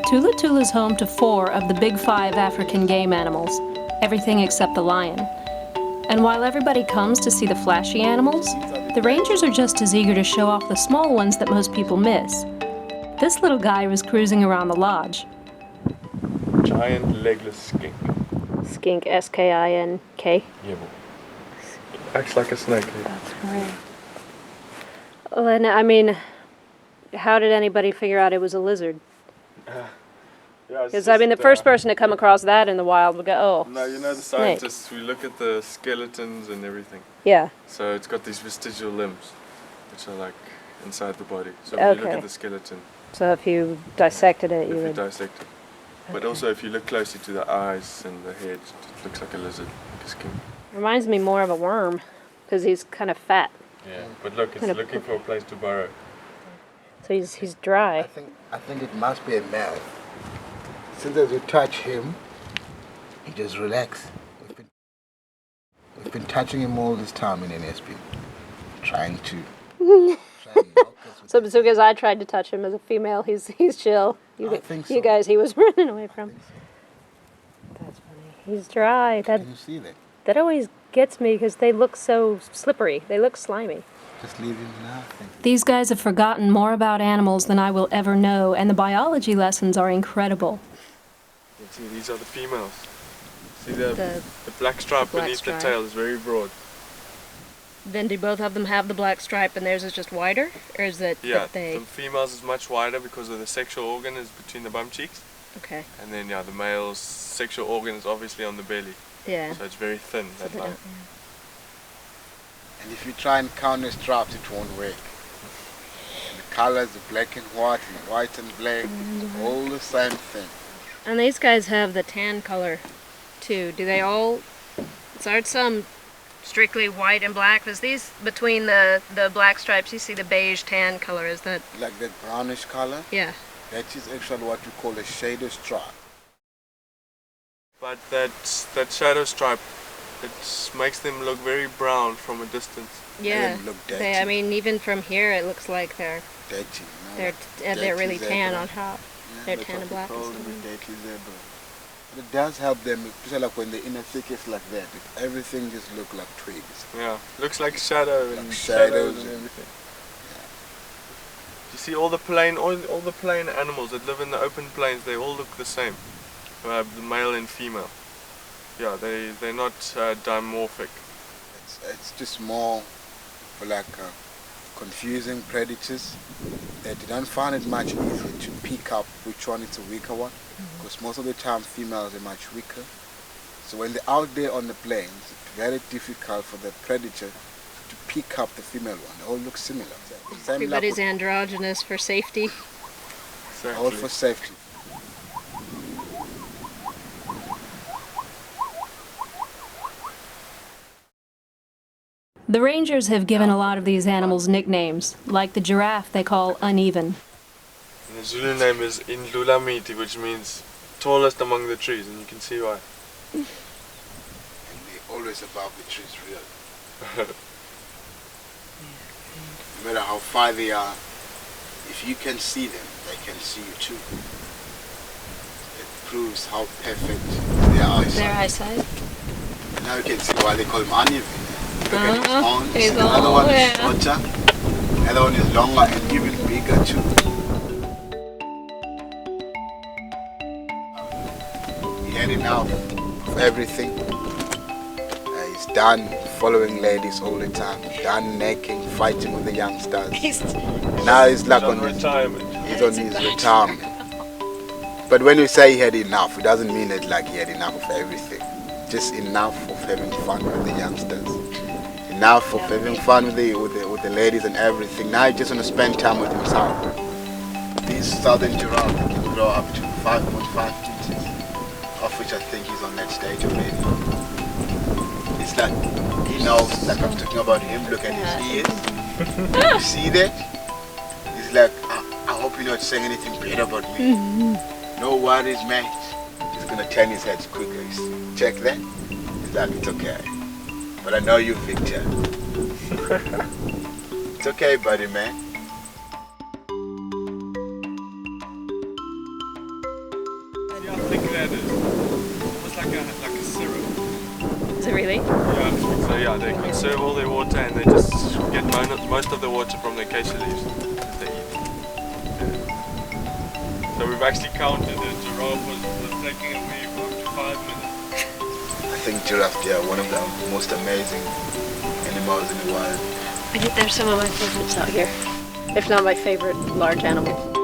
Thula Thula is home to 4 of the big 5 African game animals, everything except the lion. And while everybody comes to see the flashy animals, the rangers are just as eager to show off the small ones that most people miss. This little guy was cruising around the lodge. Giant legless skink. Skink, S-K-I-N-K? Yeah. Acts like a snake. That's right. Well, and I mean, how did anybody figure out it was a lizard? Because, I mean, the first person to come across that in the wild would go, oh, no, you know the snake. scientists, we look at the skeletons and everything. Yeah. So it's got these vestigial limbs, which are like inside the body. So when you look at the skeleton. So if you dissected it, if you would... dissect it. But also if you look closely to the eyes and the head, it looks like a lizard, like a skink. Reminds me more of a worm, because he's kind of fat. Yeah, but look, it's looking for a place to burrow. So he's dry. I think it must be a male. Since as you touch him, he just relax. We've been touching him all this time in NSP, trying to knock us. So because I tried to touch him as a female, he's chill. You guys, he was running away from. That's funny. He's dry. Can you see that? That always gets me because they look so slippery. They look slimy. Just leave him now. These guys have forgotten more about animals than I will ever know, and the biology lessons are incredible. You can see these are the females. See the black stripe beneath the tail is very broad. Then do both of them have the black stripe and theirs is just wider? Or is it that they... the females is much wider because of the sexual organ is between the bum cheeks. Okay. And then the male's sexual organ is obviously on the belly. Yeah. So it's very thin, that line. And if you try and count the stripes, it won't work. And the colors, the black and white and black, all the same thing. And these guys have the tan color too. Do they all... So are some strictly white and black? Because these, between the black stripes, you see the beige tan color. Is that... Like that brownish color? Yeah. That is actually what we call a shadow stripe. But that shadow stripe, it makes them look very brown from a distance. Yeah. They look dirty. I mean, even from here, it looks like they're... Dirty. No, they're really tan on top. Yeah, they're tan and black. It does help them, especially like when they're in a thicket like that. Everything just looks like twigs. Yeah, looks like shadow and shadows and everything. Yeah. You see all the plain animals that live in the open plains, they all look the same. The male and female. Yeah, they're not dimorphic. It's just more for like confusing predators that you don't find it much easier to pick up which one is a weaker one, because most of the time females are much weaker. So when they're out there on the plains, it's very difficult for the predator to pick up the female one. They all look similar. Everybody's androgynous for safety. Exactly. All for safety. The rangers have given a lot of these animals nicknames, like the giraffe they call Uneven. And the Zulu name is Indlula Miti, which means tallest among the trees, and you can see why. And they're always above the trees, really. No matter how far they are, if you can see them, they can see you too. It proves how perfect their eyesight. Their eyesight? And now you can see why they call them uneven. Look at his horns. His The other one is horn, shorter, the other one is longer and even bigger too. He had enough of everything. He's done following ladies all the time, done necking, fighting with the youngsters. Now he's like on retirement. He's on his retirement. But when we say he had enough, it doesn't mean that like he had enough of everything. Just enough of having fun with the youngsters. Enough of having fun with the ladies and everything. Now he just want to spend time with himself. These southern giraffe can grow up to 5.5 inches, of which I think he's on that stage already. It's like, he knows, like I'm talking about him, look at his ears. You see that? He's like, I hope you're not saying anything bad about me. No worries, mate. He's going to turn his head quickly. Check that? He's like, it's okay. But I know you, Victor. It's okay, buddy, man. they? Yeah, so yeah, they conserve all their water and they just get most of the water from the acacia leaves that they eat. Yeah. So we've actually counted the giraffe was taking a wee for up to 5 minutes. I think giraffes are one of the most amazing animals in the wild. I think they're some of my favorites out here, if not my favorite large animal.